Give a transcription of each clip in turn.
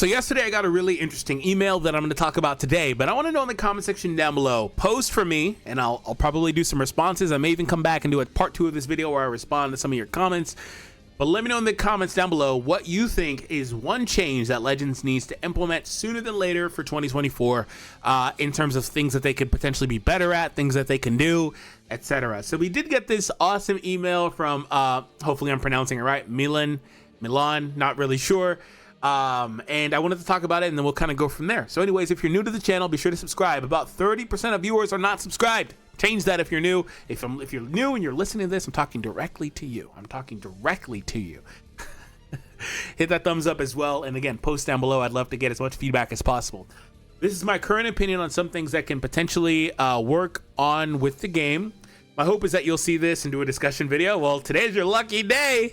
So yesterday I got a really interesting email that I'm going to talk about today, but I want to know in the comment section down below, post for me, and I'll probably do some responses. I may even come back and do a part 2 of this video where I respond to some of your comments. But let me know in the comments down below what you think is one change that Legends needs to implement sooner than later for 2024 in terms of things that they could potentially be better at, things that they can do, etc. So we did get this awesome email from, hopefully I'm pronouncing it right, Milan, not really sure. And I wanted to talk about it, and then we'll kind of go from there. So anyways, if you're new to the channel, be sure to subscribe. About 30% of viewers are not subscribed. Change that if you're new. If you're new and you're listening to this, I'm talking directly to you. Hit that thumbs up as well. And again, post down below. I'd love to get as much feedback as possible. This is my current opinion on some things that can potentially work on with the game. My hope is that you'll see this and do a discussion video. Well, today's your lucky day.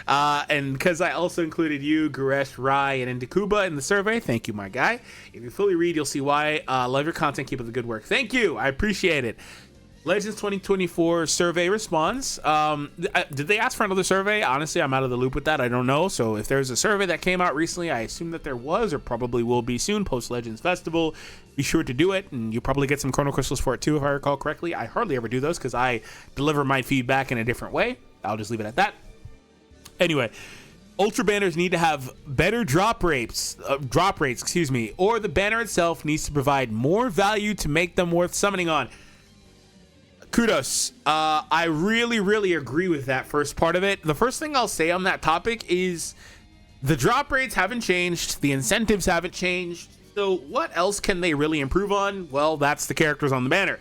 And because I also included you, Guresh, Rai, and Indikuba in the survey, thank you, my guy. If you fully read, you'll see why. Love your content, keep up the good work. Thank you, I appreciate it. Legends 2024 survey response. Did they ask for another survey? Honestly, I'm out of the loop with that. I don't know. So if there's a survey that came out recently, I assume that there was, or probably will be soon, post Legends Festival. Be sure to do it, and you probably get some Chrono Crystals for it too, if I recall correctly. I hardly ever do those because I deliver my feedback in a different way. I'll just leave it at that. Anyway, Ultra banners need to have better drop rates, or the banner itself needs to provide more value to make them worth summoning on. Kudos. I really agree with that first part of it. The first thing I'll say on that topic is the drop rates haven't changed, the incentives haven't changed, so what else can they really improve on? Well, that's the characters on the banner.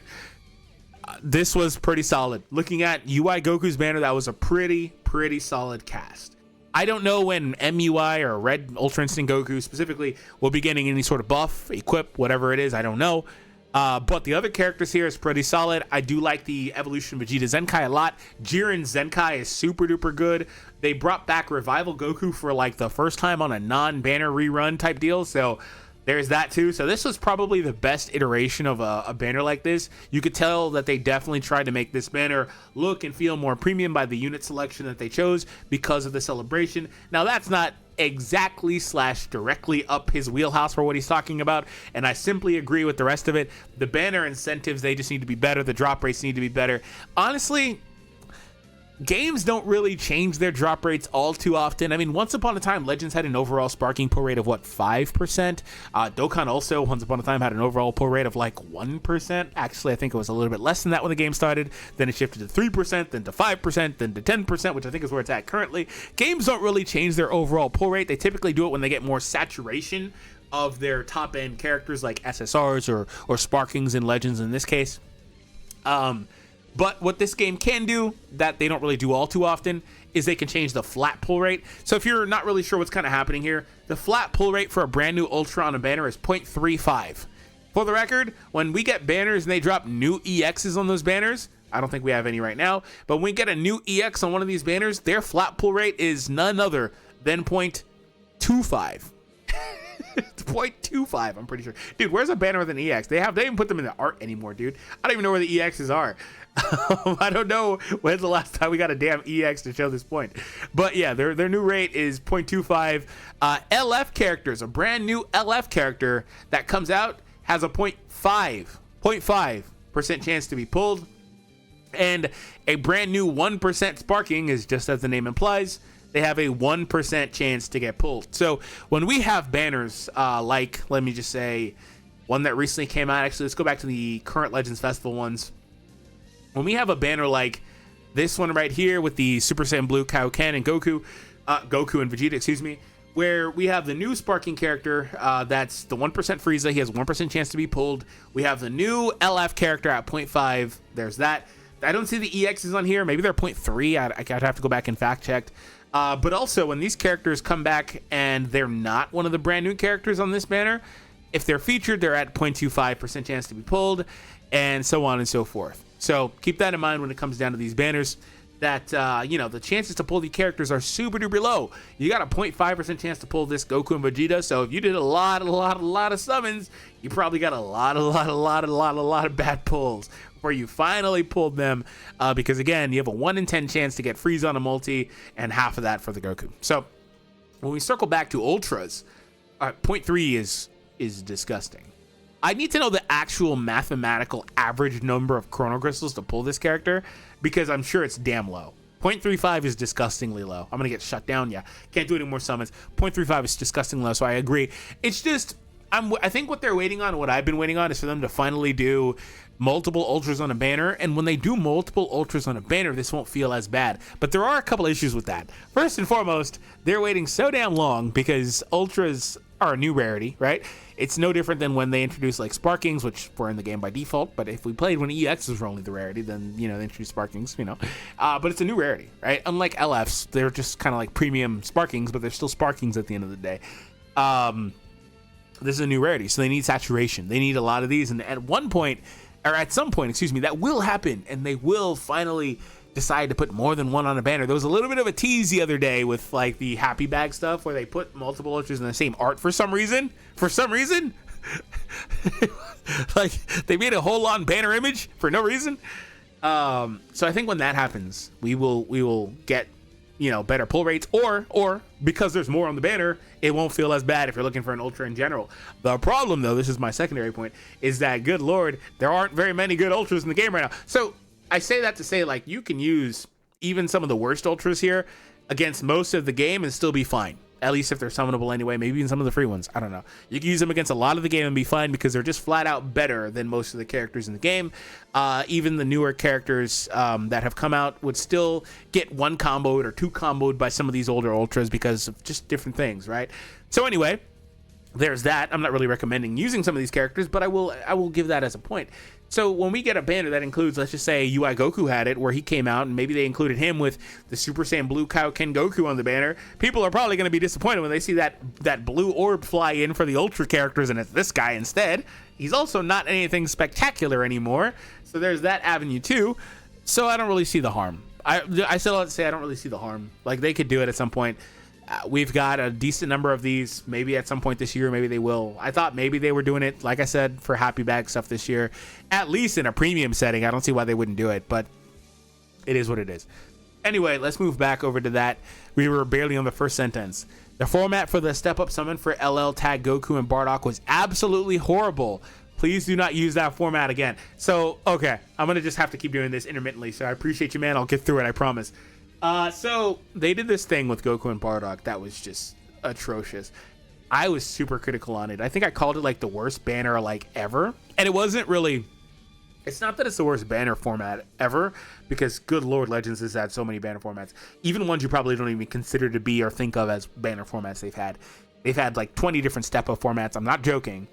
This was pretty solid. Looking at UI Goku's banner, that was a pretty solid cast. I don't know when MUI or Red Ultra Instinct Goku specifically will be getting any sort of buff, equip, whatever it is, I don't know. But the other characters here is pretty solid. I do like the evolution of Vegeta Zenkai a lot. Jiren Zenkai is super duper good. They brought back Revival Goku for like the first time on a non-banner rerun type deal, so there's that too. So this was probably the best iteration of a banner like this. You could tell that they definitely tried to make this banner look and feel more premium by the unit selection that they chose because of the celebration. Now that's not exactly / directly up his wheelhouse for what he's talking about, and I simply agree with the rest of it. The banner incentives, they just need to be better. The drop rates need to be better. Honestly, games don't really change their drop rates all too often. I mean, once upon a time, Legends had an overall sparking pull rate of what, 5%? Dokkan also, once upon a time, had an overall pull rate of like 1%. Actually, I think it was a little bit less than that when the game started. Then it shifted to 3%, then to 5%, then to 10%, which I think is where it's at currently. Games don't really change their overall pull rate. They typically do it when they get more saturation of their top-end characters like SSRs or Sparkings in Legends in this case. But what this game can do that they don't really do all too often is they can change the flat pull rate. So if you're not really sure what's kind of happening here, the flat pull rate for a brand new Ultra on a banner is 0.35. For the record, when we get banners and they drop new EXs on those banners, I don't think we have any right now, but when we get a new EX on one of these banners, their flat pull rate is none other than 0.25. It's 0.25, I'm pretty sure. Dude, where's a banner with an EX? They even put them in the art anymore, dude. I don't even know where the EXs are. I don't know when's the last time we got a damn EX to show this point. But yeah, their new rate is 0.25. LF characters, a brand new LF character that comes out has a 0.5% chance to be pulled. And a brand new 1% sparking is just as the name implies. They have a 1% chance to get pulled. So when we have banners like, let me just say, one that recently came out. Actually, let's go back to the current Legends Festival ones. When we have a banner like this one right here with the Super Saiyan Blue Kaioken and Goku and Vegeta, excuse me, where we have the new sparking character, that's the 1% Frieza. He has a 1% chance to be pulled. We have the new LF character at 0.5. There's that. I don't see the EXs on here. Maybe they're 0.3. I'd have to go back and fact check. But also, when these characters come back and they're not one of the brand new characters on this banner, if they're featured, they're at 0.25% chance to be pulled, and so on and so forth. So keep that in mind when it comes down to these banners, that, the chances to pull the characters are super duper low. You got a 0.5% chance to pull this Goku and Vegeta, so if you did a lot of summons, you probably got a lot of bad pulls before you finally pulled them, because again, you have a 1 in 10 chance to get Frieza on a multi, and half of that for the Goku. So when we circle back to Ultras, 0.3 is disgusting. I need to know the actual mathematical average number of chrono crystals to pull this character, because I'm sure it's damn low. 0.35 is disgustingly low. I'm gonna get shut down. Yeah, can't do any more summons. 0.35 is disgustingly low, so I agree. It's just, I think what they're waiting on, what I've been waiting on, is for them to finally do multiple ultras on a banner. And when they do multiple ultras on a banner, this won't feel as bad. But there are a couple issues with that. First and foremost, they're waiting so damn long because ultras are a new rarity, right? It's no different than when they introduced like Sparkings, which were in the game by default. But if we played when EXs were only the rarity, then, you know, they introduced Sparkings, you know. But it's a new rarity, right? Unlike LFs, they're just kind of like premium Sparkings, but they're still Sparkings at the end of the day. This is a new rarity, so they need saturation. They need a lot of these, and at some point, excuse me, that will happen, and they will finally decide to put more than one on a banner. There was a little bit of a tease the other day with like the happy bag stuff where they put multiple ultras in the same art for some reason. Like they made a whole on banner image for no reason. So I think when that happens, we will get, you know, better pull rates, or because there's more on the banner, it won't feel as bad if you're looking for an ultra in general. The problem, though, this is my secondary point, is that, good lord, there aren't very many good ultras in the game right now. So I say that to say, like, you can use even some of the worst ultras here against most of the game and still be fine. At least if they're summonable anyway, maybe even some of the free ones. I don't know. You can use them against a lot of the game and be fine because they're just flat out better than most of the characters in the game. Even the newer characters that have come out would still get one comboed or two comboed by some of these older ultras because of just different things, right? So anyway, there's that. I'm not really recommending using some of these characters, but I will give that as a point. So when we get a banner that includes, let's just say UI Goku had it, where he came out, and maybe they included him with the Super Saiyan Blue Kaioken Goku on the banner, people are probably going to be disappointed when they see that blue orb fly in for the Ultra characters, and it's this guy instead. He's also not anything spectacular anymore, so there's that avenue too. So I don't really see the harm. I still have to say I don't really see the harm. Like, they could do it at some point. We've got a decent number of these. Maybe at some point this year, maybe they will. I thought maybe they were doing it, like I said, for happy bag stuff this year, at least in a premium setting. I don't see why they wouldn't do it, but it is what it is. Anyway, let's move back over to that. We were barely on the first sentence. The format for the step-up summon for LL Tag Goku and Bardock was absolutely horrible. Please do not use that format again. So, okay, I'm going to just have to keep doing this intermittently, so I appreciate you, man. I'll get through it, I promise. So they did this thing with Goku and Bardock that was just atrocious. I was super critical on it. I think I called it like the worst banner like ever. And it wasn't really, it's not that it's the worst banner format ever, because good lord, Legends has had so many banner formats, even ones you probably don't even consider to be or think of as banner formats. They've had like 20 different step-up formats. I'm not joking.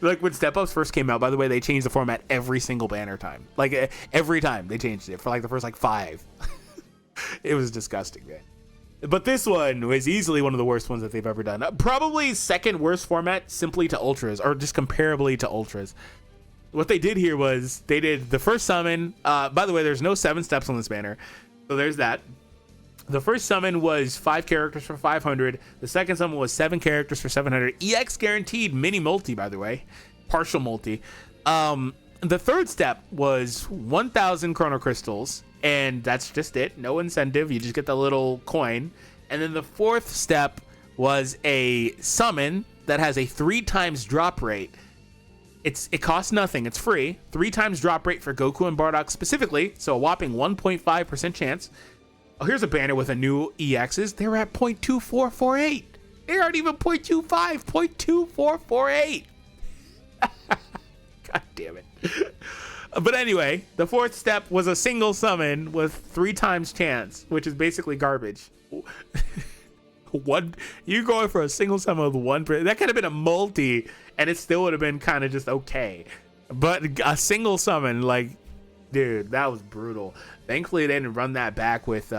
Like when step-ups first came out, by the way, they changed the format every single banner time. Like every time they changed it for like the first like 5. It was disgusting, man. But this one was easily one of the worst ones that they've ever done. Probably second worst format, simply to ultras, or just comparably to ultras. What they did here was they did the first summon. By the way, there's no 7 steps on this banner, so there's that. The first summon was 5 characters for 500. The second summon was 7 characters for 700. EX guaranteed mini multi, by the way. Partial multi. The third step was 1,000 chrono crystals, and that's just it. No incentive. You just get the little coin. And then the fourth step was a summon that has a 3 times drop rate. It costs nothing. It's free. 3 times drop rate for Goku and Bardock specifically, so a whopping 1.5% chance. Oh, here's a banner with a new EXs. They're at 0.2448. They aren't even 0.25, 0.2448. God damn it. But anyway, the fourth step was a single summon with 3 times chance, which is basically garbage. You going for a single summon with 1, that could have been a multi, and it still would have been kind of just okay. But a single summon, like, dude, that was brutal. Thankfully, they didn't run that back with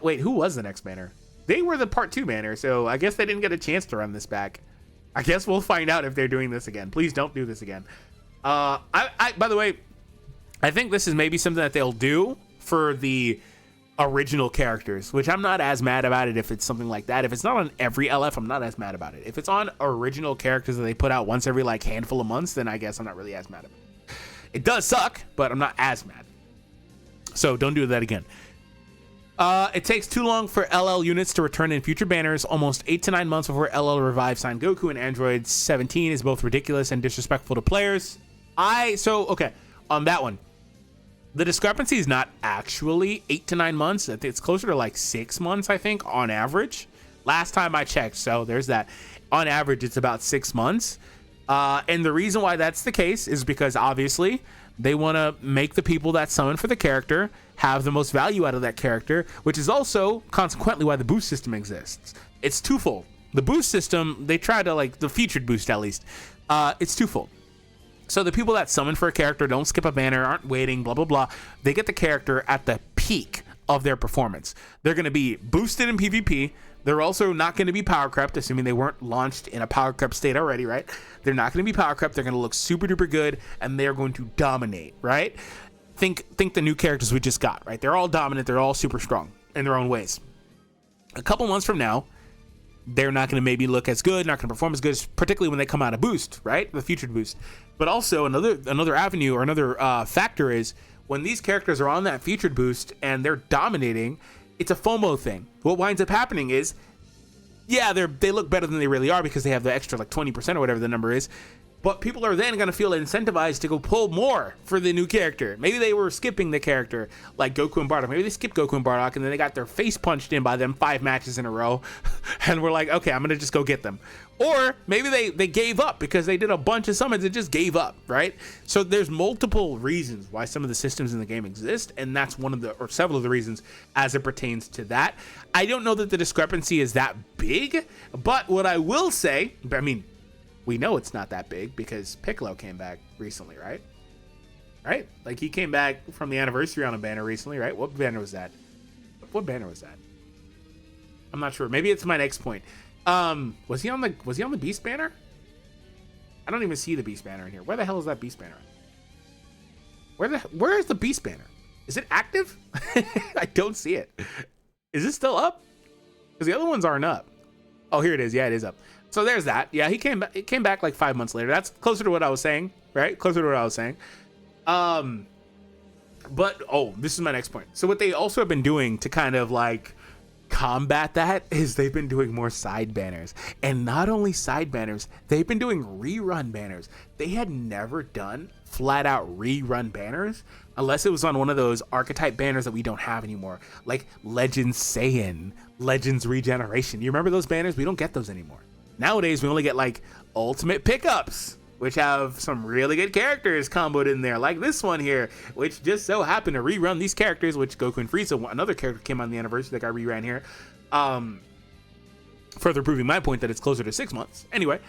wait, who was the next banner? They were the part 2 banner, so I guess they didn't get a chance to run this back. I guess we'll find out if they're doing this again. Please don't do this again. By the way, I think this is maybe something that they'll do for the original characters, which I'm not as mad about it if it's something like that. If it's not on every LF, I'm not as mad about it. If it's on original characters that they put out once every like handful of months, then I guess I'm not really as mad about it. It does suck, but I'm not as mad. So don't do that again. It takes too long for LL units to return in future banners. Almost 8 to 9 months before LL revives Sign Goku and Android 17 is both ridiculous and disrespectful to players. Okay, on that one, the discrepancy is not actually 8 to 9 months. I think it's closer to like 6 months, I think, on average. Last time I checked, so there's that. On average, it's about 6 months. And the reason why that's the case is because obviously they want to make the people that summon for the character have the most value out of that character, which is also consequently why the boost system exists. It's twofold. The boost system, they try to, like, the featured boost at least, it's twofold. So the people that summon for a character don't skip a banner, aren't waiting, blah, blah, blah. They get the character at the peak of their performance. They're going to be boosted in PvP. They're also not going to be power crept, assuming they weren't launched in a power crept state already, right? They're not going to be power crept. They're going to look super duper good, and they're going to dominate, right? Think the new characters we just got, right? They're all dominant. They're all super strong in their own ways. A couple months from now, they're not going to maybe look as good, not going to perform as good, particularly when they come out of boost, right? The featured boost. But also another avenue or another factor is when these characters are on that featured boost and they're dominating, it's a FOMO thing. What winds up happening is, yeah, they look better than they really are because they have the extra like 20% or whatever the number is. But people are then going to feel incentivized to go pull more for the new character. Maybe they were skipping the character like Goku and Bardock. Maybe they skipped Goku and Bardock and then they got their face punched in by them 5 matches in a row. And we're like, okay, I'm going to just go get them. Or maybe they gave up because they did a bunch of summons and just gave up, right? So there's multiple reasons why some of the systems in the game exist. And that's one of the, or several of the reasons as it pertains to that. I don't know that the discrepancy is that big, but what I will say, I mean, we know it's not that big because Piccolo came back recently, right? Right? Like he came back from the anniversary on a banner recently, right? What banner was that? What banner was that? I'm not sure. Maybe it's my next point. Was he on the Beast banner? I don't even see the Beast banner in here. Where the hell is that Beast banner? Where is the Beast banner? Is it active? I don't see it. Is it still up? Because the other ones aren't up. Oh, here it is. Yeah, it is up. So there's that. Yeah, he came back. It came back like 5 months later. That's closer to what I was saying, right? Closer to what I was saying. But this is my next point. So what they also have been doing to kind of like combat that is they've been doing more side banners, and not only side banners, they've been doing rerun banners. They had never done flat out rerun banners unless it was on one of those archetype banners that we don't have anymore, like Legends Saiyan, Legends Regeneration. You remember those banners? We don't get those anymore. Nowadays, we only get like ultimate pickups, which have some really good characters comboed in there, like this one here, which just so happened to rerun these characters, which Goku and Frieza, another character came on the anniversary that got reran here. Further proving my point that it's closer to 6 months. Anyway,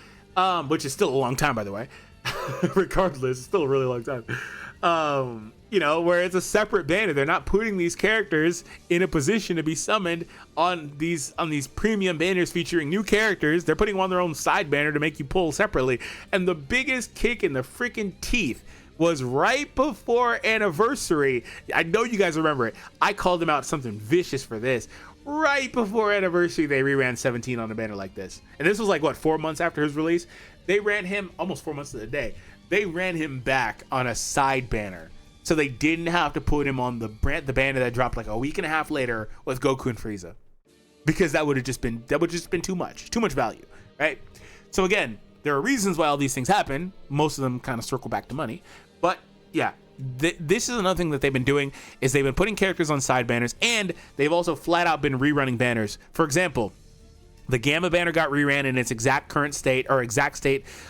which is still a long time, by the way. Regardless, it's still a really long time. Where it's a separate banner. They're not putting these characters in a position to be summoned on these premium banners featuring new characters. They're putting them on their own side banner to make you pull separately. And the biggest kick in the freaking teeth was right before anniversary. I know you guys remember it. I called them out something vicious for this. Right before anniversary, they reran 17 on a banner like this. And this was like, what, 4 months after his release? They ran him, almost 4 months to the day. They ran him back on a side banner. So they didn't have to put him on the banner that dropped like a week and a half later with Goku and Frieza, because that would have just been too much value, right? So again, there are reasons why all these things happen. Most of them kind of circle back to money, but yeah, this is another thing that they've been doing is they've been putting characters on side banners, and they've also flat out been rerunning banners. For example, the Gamma banner got reran in its exact state,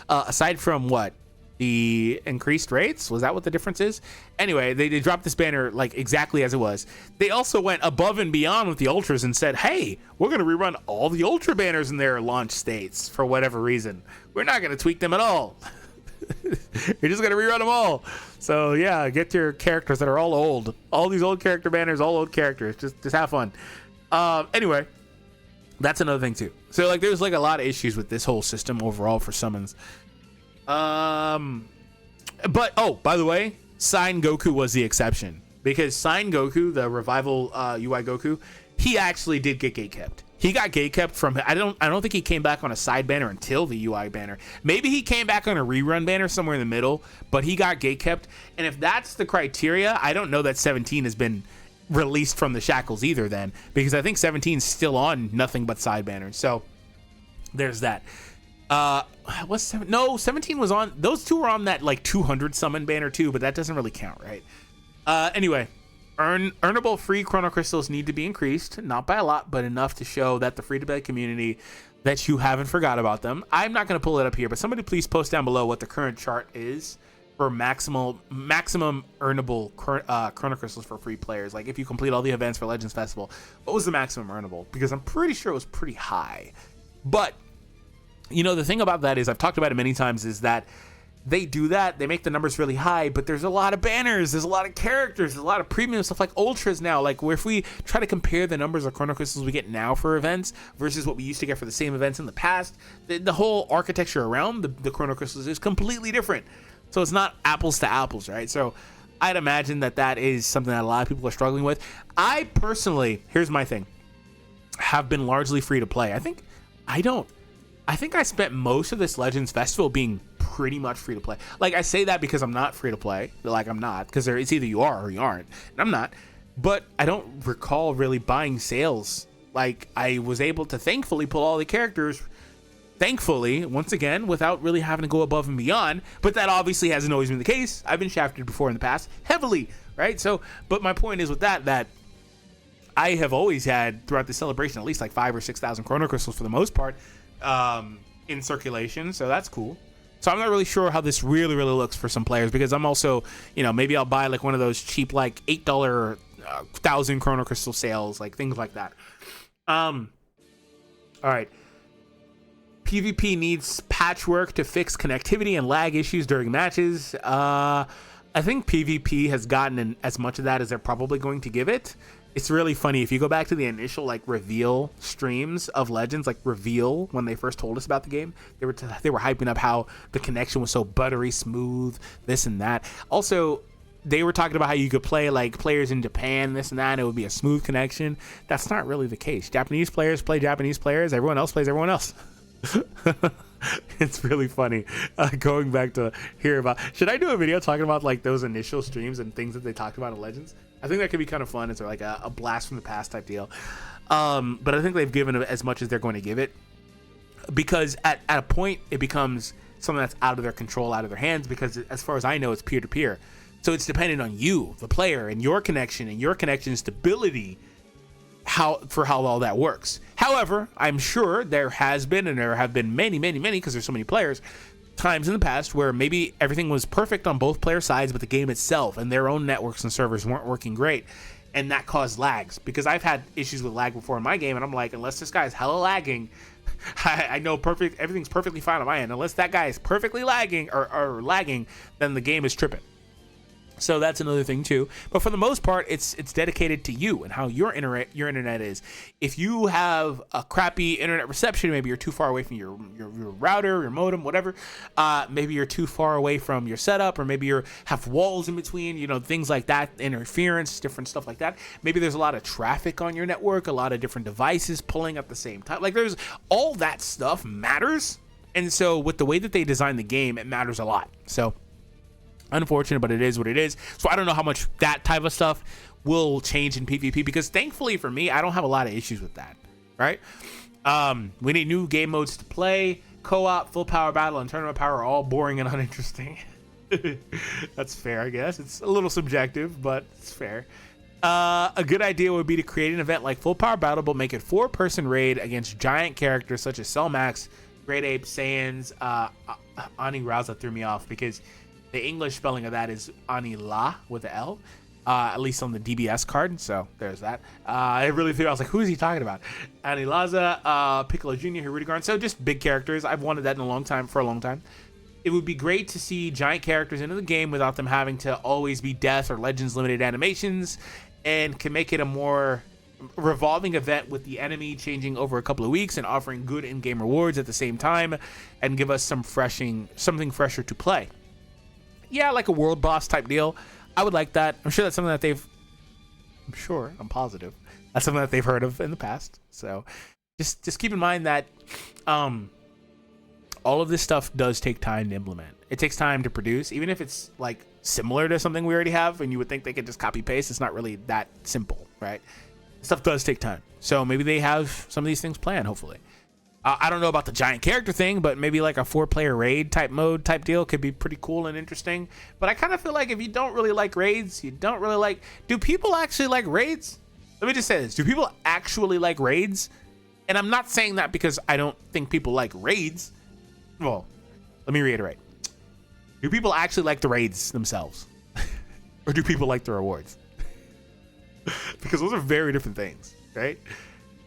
aside from what? The increased rates? Was that what the difference is? Anyway, they dropped this banner like exactly as it was. They also went above and beyond with the Ultras and said, hey, we're going to rerun all the Ultra banners in their launch states for whatever reason. We're not going to tweak them at all. You're just going to rerun them all. So yeah, get your characters that are all old. All these old character banners, all old characters. Just have fun. Anyway, that's another thing too. So like there's like a lot of issues with this whole system overall for summons. But by the way, Sign Goku was the exception, because Sign Goku, the revival UI Goku, he actually did get gatekept. He got gatekept from, I don't think he came back on a side banner until the UI banner. Maybe he came back on a rerun banner somewhere in the middle, but he got gatekept. And if that's the criteria, I don't know that 17 has been released from the shackles either then, because I think 17's still on nothing but side banners. So there's that. What's 17 was on, those two were on that like 200 summon banner too, but that doesn't really count, right? Anyway, earnable free chrono crystals need to be increased, not by a lot, but enough to show that the free-to-play community, that you haven't forgot about them. I'm not going to pull it up here, but somebody please post down below what the current chart is for maximum earnable chrono crystals for free players. Like if you complete all the events for Legends Festival, what was the maximum earnable? Because I'm pretty sure it was pretty high. But you know, the thing about that is, I've talked about it many times, is that they do that, they make the numbers really high, but there's a lot of banners, there's a lot of characters, there's a lot of premium stuff like ultras now. Like where if we try to compare the numbers of chrono crystals we get now for events versus what we used to get for the same events in the past, the whole architecture around the chrono crystals is completely different. So it's not apples to apples, right? So I'd imagine that is something that a lot of people are struggling with. I personally, here's my thing, have been largely free to play. I think I spent most of this Legends Festival being pretty much free to play. Like I say that because I'm not free to play. Like I'm not, because it's either you are or you aren't, and I'm not. But I don't recall really buying sales. Like I was able to thankfully pull all the characters, thankfully, once again, without really having to go above and beyond. But that obviously hasn't always been the case. I've been shafted before in the past, heavily, right? So, but my point is with that I have always had throughout the celebration at least like 5,000 or 6,000 chrono crystals for the most part in circulation, so that's cool. So I'm not really sure how this really looks for some players, because I'm also, you know, maybe I'll buy like one of those cheap like $8 1,000 chrono crystal sales, like things like that. All right, PvP needs patchwork to fix connectivity and lag issues during matches. I think PvP has gotten as much of that as they're probably going to give it. It's really funny if you go back to the initial like reveal streams of Legends, like reveal when they first told us about the game, they were hyping up how the connection was so buttery smooth, this and that. Also, they were talking about how you could play like players in Japan, this and that, and it would be a smooth connection. That's not really the case. Japanese players play Japanese players, everyone else plays everyone else. It's really funny going back to hear about, should I do a video talking about like those initial streams and things that they talked about in Legends? I think that could be kind of fun. It's like a blast from the past type deal. But I think they've given as much as they're going to give it, because at a point it becomes something that's out of their control, out of their hands, because as far as I know, it's peer-to-peer. So it's dependent on you, the player, and your connection stability, how all that works. However, I'm sure there has been, and there have been many, because there's so many players, times in the past where maybe everything was perfect on both player sides, but the game itself and their own networks and servers weren't working great, and that caused lags. Because I've had issues with lag before in my game, and I'm like, unless this guy is hella lagging, I know everything's perfectly fine on my end. Unless that guy is perfectly lagging or lagging, then the game is tripping. So that's another thing too. But for the most part, it's dedicated to you and how your internet is. If you have a crappy internet reception, maybe you're too far away from your router, your modem, whatever. Maybe you're too far away from your setup, or maybe you have walls in between, you know, things like that, interference, different stuff like that. Maybe there's a lot of traffic on your network, a lot of different devices pulling at the same time. Like there's all that stuff matters. And so with the way that they design the game, it matters a lot. So unfortunate, but it is what it is. So I don't know how much that type of stuff will change in PvP, because thankfully for me, I don't have a lot of issues with that, right? We need new game modes to play. Co-op, full power battle, and tournament power are all boring and uninteresting. That's fair, I guess. It's a little subjective, but it's fair. A good idea would be to create an event like full power battle, but make it 4-person raid against giant characters such as Cellmax, Great Ape, Saiyans. Ani Raza threw me off because the English spelling of that is Anila with an L, at least on the DBS card. So there's that. I really threw. I was like, who is he talking about? Anilaza, Piccolo Jr., Hirudegarn. So just big characters. I've wanted that for a long time. It would be great to see giant characters into the game without them having to always be death or Legends limited animations, and can make it a more revolving event with the enemy changing over a couple of weeks and offering good in-game rewards at the same time, and give us something fresher to play. Yeah, like a world boss type deal. I would like that. I'm sure that's something that I'm positive that's something that they've heard of in the past. So just keep in mind that all of this stuff does take time to implement. It takes time to produce, even if it's like similar to something we already have, and you would think they could just copy paste. It's not really that simple, right? Stuff does take time. So maybe they have some of these things planned, hopefully. I don't know about the giant character thing, but maybe like a 4-player raid type mode type deal could be pretty cool and interesting. But I kind of feel like if you don't really like raids, you don't really like... Do people actually like raids? Let me just say this. Do people actually like raids? And I'm not saying that because I don't think people like raids. Well, let me reiterate. Do people actually like the raids themselves? Or do people like the rewards? Because those are very different things, right?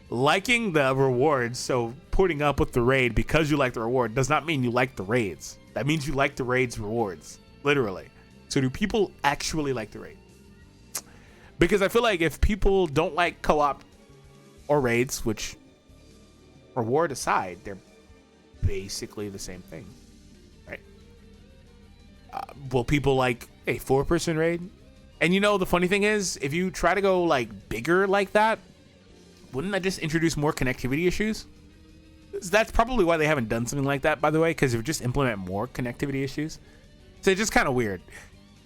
Liking the rewards, so putting up with the raid because you like the reward, does not mean you like the raids. That means you like the raid's rewards, literally. So do people actually like the raid? Because I feel like if people don't like co-op or raids, which reward aside, they're basically the same thing, right? Will people like a 4-person raid? And you know, the funny thing is, if you try to go like bigger like that, wouldn't that just introduce more connectivity issues? That's probably why they haven't done something like that, by the way, because it would just implement more connectivity issues. So it's just kind of weird.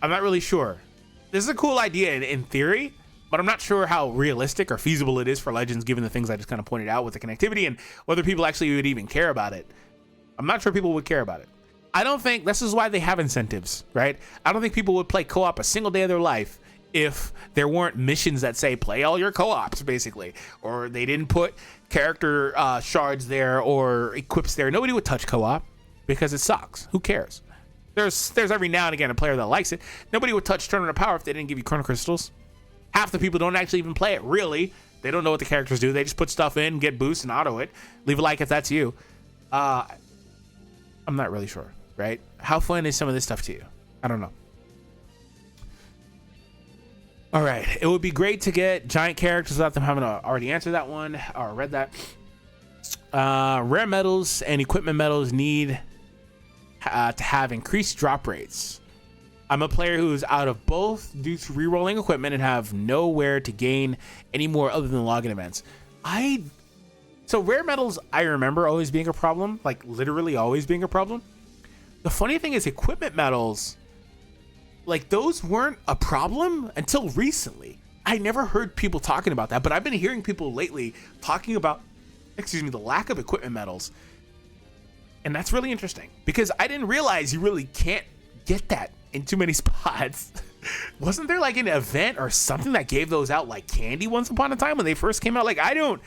I'm not really sure. This is a cool idea in theory, but I'm not sure how realistic or feasible it is for Legends, given the things I just kind of pointed out with the connectivity and whether people actually would even care about it. I'm not sure people would care about it. I don't think this is why they have incentives, right? I don't think people would play co-op a single day of their life if there weren't missions that say play all your co-ops, basically, or they didn't put character shards there or equips there. Nobody would touch co-op because it sucks. Who cares? There's every now and again a player that likes it. Nobody would touch Tournament of Power if they didn't give you Chrono Crystals. Half the people don't actually even play it, really. They don't know what the characters do. They just put stuff in, get boosts, and auto it. Leave a like if that's you. I'm not really sure, right? How fun is some of this stuff to you? I don't know. All right, it would be great to get giant characters without them having to already answer that one or read that. Rare medals and equipment medals need to have increased drop rates. I'm a player who's out of both due to rerolling equipment and have nowhere to gain any more other than login events. So rare medals, I remember always being a problem, like literally always being a problem. The funny thing is equipment medals, like those weren't a problem until recently. I never heard people talking about that, but I've been hearing people lately talking about, the lack of equipment medals. And that's really interesting because I didn't realize you really can't get that in too many spots. Wasn't there like an event or something that gave those out like candy once upon a time when they first came out? Like I don't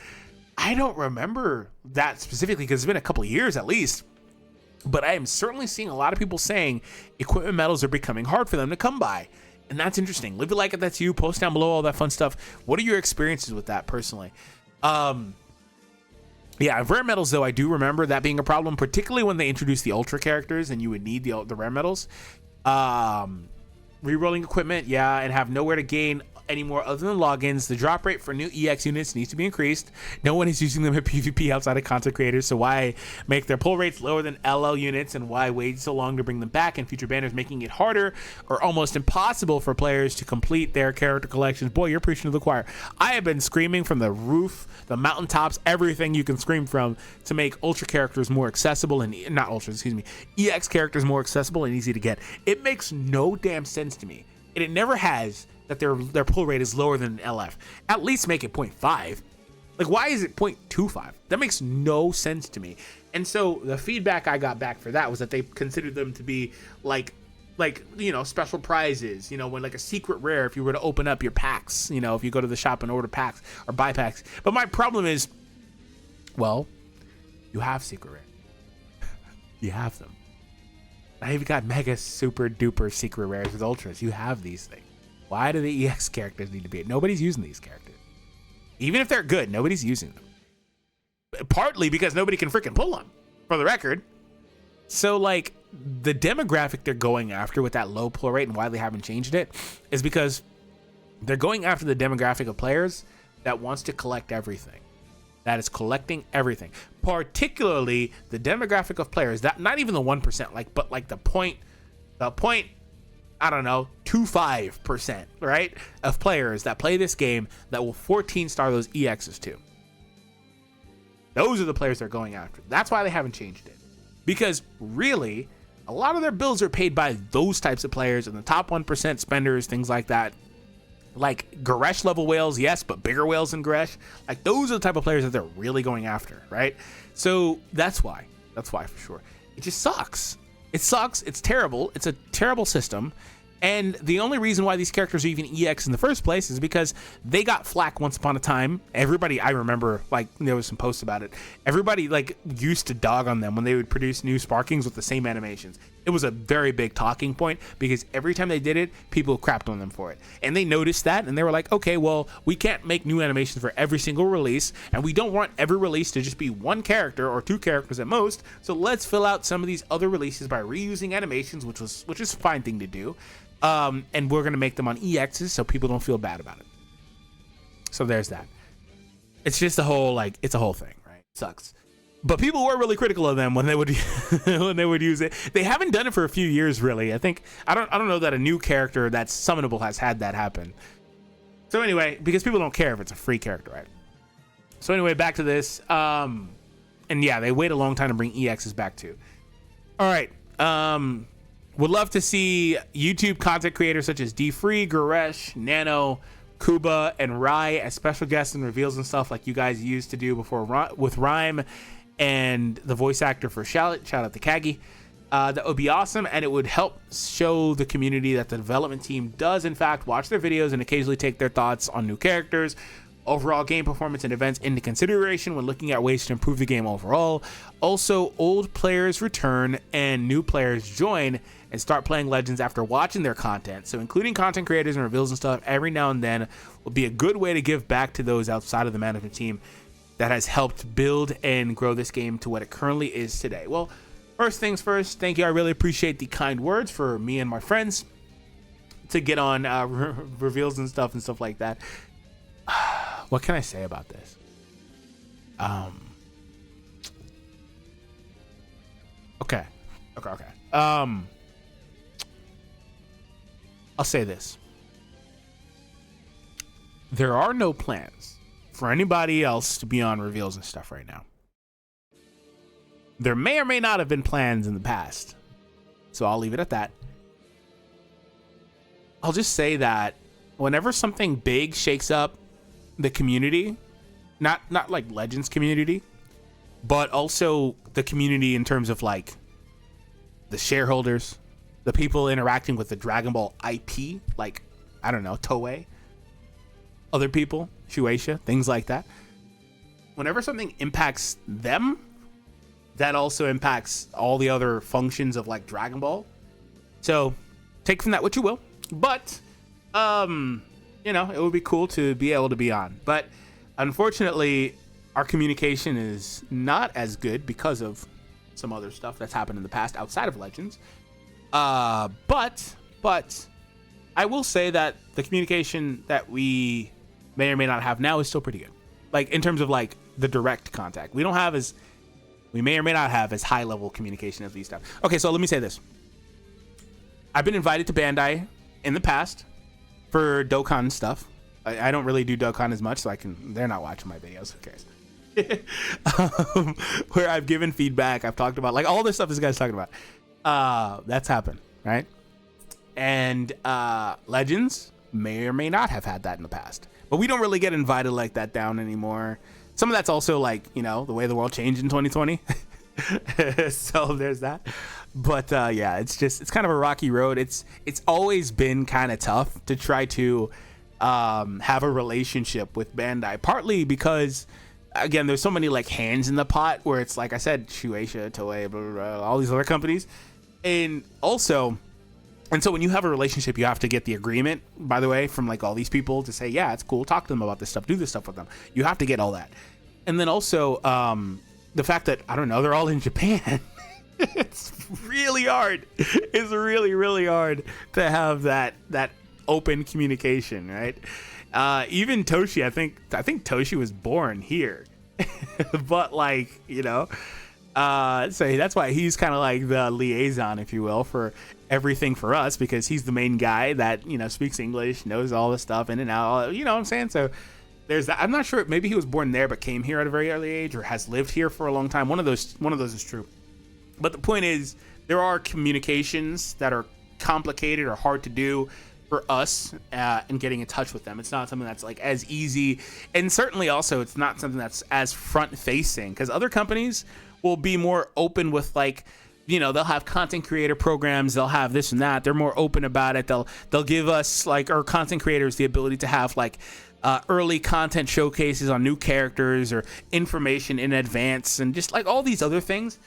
remember that specifically because it's been a couple of years at least. But I am certainly seeing a lot of people saying equipment medals are becoming hard for them to come by. And that's interesting. Leave a like if that's you. Post down below all that fun stuff. What are your experiences with that personally? Yeah, rare medals, though, I do remember that being a problem, particularly when they introduced the Ultra characters and you would need the rare medals. Rerolling equipment, yeah, and have nowhere to gain anymore other than logins. The drop rate for new EX units needs to be increased. No one is using them at PvP outside of content creators, so why make their pull rates lower than LL units and why wait so long to bring them back in future banners, making it harder or almost impossible for players to complete their character collections? Boy, you're preaching to the choir. I have been screaming from the roof, the mountaintops, everything you can scream from to make Ultra characters more accessible and EX characters more accessible and easy to get. It makes no damn sense to me, and it never has, that their pull rate is lower than LF. At least make it 0.5. Like, why is it 0.25? That makes no sense to me. And so the feedback I got back for that was that they considered them to be like special prizes, when like a secret rare if you were to open up your packs, if you go to the shop and order packs or buy packs. But my problem is, well, you have secret rare. You have them. Now you've got mega super duper secret rares with ultras. You have these things. Why do the EX characters need to be? Nobody's using these characters. Even if they're good, nobody's using them. Partly because nobody can freaking pull them, for the record. So, like, the demographic they're going after with that low pull rate and why they haven't changed it is because they're going after the demographic of players that wants to collect everything. That is collecting everything. Particularly the demographic of players that, not even the 1%, but like the point, I don't know, 25%, right, of players that play this game that will 14-star those EXs too. Those are the players they're going after. That's why they haven't changed it. Because really, a lot of their bills are paid by those types of players and the top 1% spenders, things like that. Like Goresh level whales, yes, but bigger whales than Goresh. Like those are the type of players that they're really going after, right? So that's why for sure. It just sucks. It sucks. It's terrible. It's a terrible system. And the only reason why these characters are even EX in the first place is because they got flack once upon a time. Everybody, I remember, like, there was some posts about it. Everybody, like, used to dog on them when they would produce new Sparkings with the same animations. It was a very big talking point because every time they did it, people crapped on them for it. And they noticed that, and they were like, okay, well, we can't make new animations for every single release, and we don't want every release to just be one character or two characters at most, so let's fill out some of these other releases by reusing animations, which is a fine thing to do. And we're going to make them on EXs so people don't feel bad about it. So there's that. It's just a whole, like, it's a whole thing, right? It sucks. But people were really critical of them when they would when they would use it. They haven't done it for a few years, really. I think I don't know that a new character that's summonable has had that happen. So anyway, because people don't care if it's a free character, right? So anyway, back to this. And yeah, they wait a long time to bring EXs back too. All right. Would love to see YouTube content creators such as DFree, Goresh, Nano, Kuba, and Rai as special guests and reveals and stuff like you guys used to do before with Rhyme and the voice actor for Shallot. Shout out to Kagi. That would be awesome, and it would help show the community that the development team does, in fact, watch their videos and occasionally take their thoughts on new characters, overall game performance, and events into consideration when looking at ways to improve the game overall. Also, old players return and new players join and start playing Legends after watching their content. So including content creators and reveals and stuff every now and then will be a good way to give back to those outside of the management team that has helped build and grow this game to what it currently is today. Well, first things first, thank you. I really appreciate the kind words for me and my friends to get on reveals and stuff like that. What can I say about this? Okay. I'll say this. There are no plans for anybody else to be on reveals and stuff right now. There may or may not have been plans in the past, so I'll leave it at that. I'll just say that whenever something big shakes up the community, not like Legends community, but also the community in terms of like the shareholders, the people interacting with the Dragon Ball IP, like, I don't know, Toei, other people, Shueisha, things like that. Whenever something impacts them, that also impacts all the other functions of like Dragon Ball. So take from that what you will, but you know, it would be cool to be able to be on. But unfortunately, our communication is not as good because of some other stuff that's happened in the past outside of Legends. But I will say that the communication that we may or may not have now is still pretty good. Like in terms of like the direct contact, we may or may not have as high level communication as we used to have. Okay, so let me say this. I've been invited to Bandai in the past for Dokkan stuff. I don't really do Dokkan as much, so they're not watching my videos. Who cares? Where I've given feedback, I've talked about like all this stuff this guy's talking about. That's happened, right? And Legends may or may not have had that in the past, but we don't really get invited like that down anymore. Some of that's also like, you know, the way the world changed in 2020. So there's that. But yeah, it's kind of a rocky road. It's always been kind of tough to try to have a relationship with Bandai, partly because again, there's so many like hands in the pot where it's like I said, Shueisha, Toei, blah, blah, blah, all these other companies. And so when you have a relationship, you have to get the agreement, by the way, from like all these people to say, yeah, it's cool, talk to them about this stuff, do this stuff with them. You have to get all that. And then also the fact that, I don't know, they're all in Japan. It's really hard. It's really, really hard to have that open communication, right? Even Toshi, I think Toshi was born here. But like, you know, so that's why he's kind of like the liaison, if you will, for everything for us, because he's the main guy that, you know, speaks English, knows all the stuff in and out, you know what I'm saying? So there's that. I'm not sure, maybe he was born there but came here at a very early age or has lived here for a long time. One of those is true. But the point is, there are communications that are complicated or hard to do for us in getting in touch with them. It's not something that's like as easy, and certainly also it's not something that's as front facing, because other companies will be more open with, like, you know, they'll have content creator programs, they'll have this and that, they're more open about it. They'll give us, like, our content creators the ability to have like early content showcases on new characters or information in advance and just like all these other things.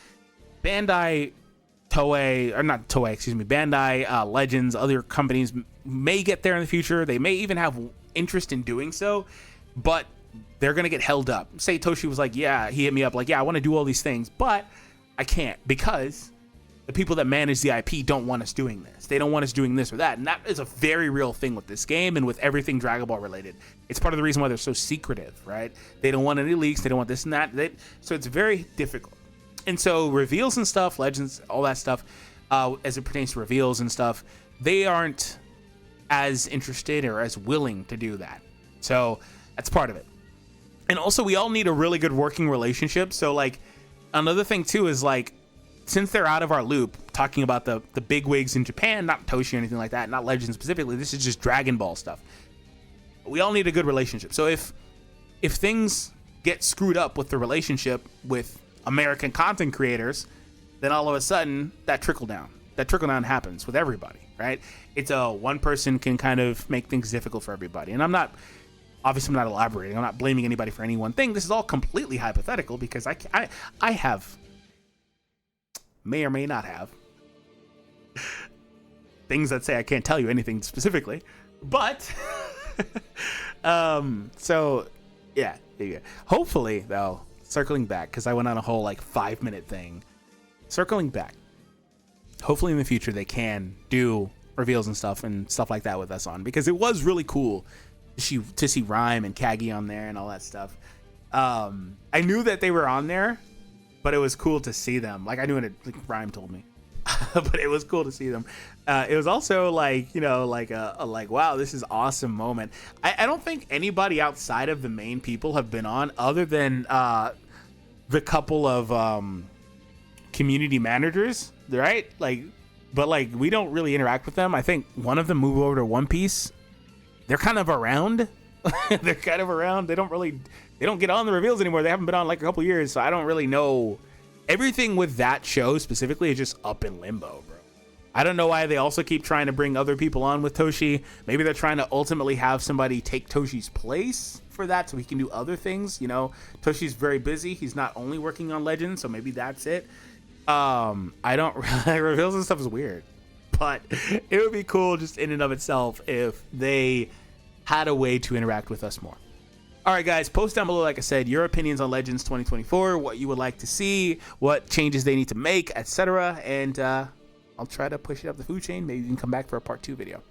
Bandai Legends, other companies may get there in the future. They may even have interest in doing so, but they're gonna get held up. Say Toshi was like, yeah, he hit me up like, yeah, I want to do all these things, but I can't because the people that manage the IP don't want us doing this. They don't want us doing this or that, and that is a very real thing with this game and with everything Dragon Ball related. It's part of the reason why they're so secretive, right? They don't want any leaks. They don't want this and that. So it's very difficult. And so reveals and stuff, legends, all that stuff, as it pertains to reveals and stuff, they aren't as interested or as willing to do that. So that's part of it. And also, we all need a really good working relationship. So, like, another thing too is, like, since they're out of our loop, talking about the big wigs in Japan, not Toshi or anything like that, not Legends specifically, this is just Dragon Ball stuff. We all need a good relationship. So if things get screwed up with the relationship with American content creators, then all of a sudden that trickle down happens with everybody, right? It's one person can kind of make things difficult for everybody. And I'm not elaborating. I'm not blaming anybody for any one thing. This is all completely hypothetical because I have, may or may not have, things that say I can't tell you anything specifically, but so yeah, there you go. Hopefully though, circling back, because I went on a whole like 5-minute thing. Circling back, hopefully in the future they can do reveals and stuff like that with us on, because it was really cool to see Rhyme and Kagi on there and all that stuff. I knew that they were on there, but it was cool to see them. Like, I knew it, like Rhyme told me, but it was cool to see them. It was also like, you know, like a like, wow, this is awesome moment. I don't think anybody outside of the main people have been on, other than the couple of community managers, right? Like, but like, we don't really interact with them. I think one of them moved over to One Piece. They're kind of around. They're kind of around. They don't get on the reveals anymore. They haven't been on like a couple years, so I don't really know. Everything with that show specifically is just up in limbo, bro. I don't know why they also keep trying to bring other people on with Toshi. Maybe they're trying to ultimately have somebody take Toshi's place for that so he can do other things. You know, Toshi's very busy. He's not only working on Legends, so maybe that's it. I don't reveals and stuff is weird, but it would be cool just in and of itself if they had a way to interact with us more. All right, guys, post down below, like I said, your opinions on Legends 2024, what you would like to see, what changes they need to make, etc. And I'll try to push it up the food chain. Maybe you can come back for a part 2 video.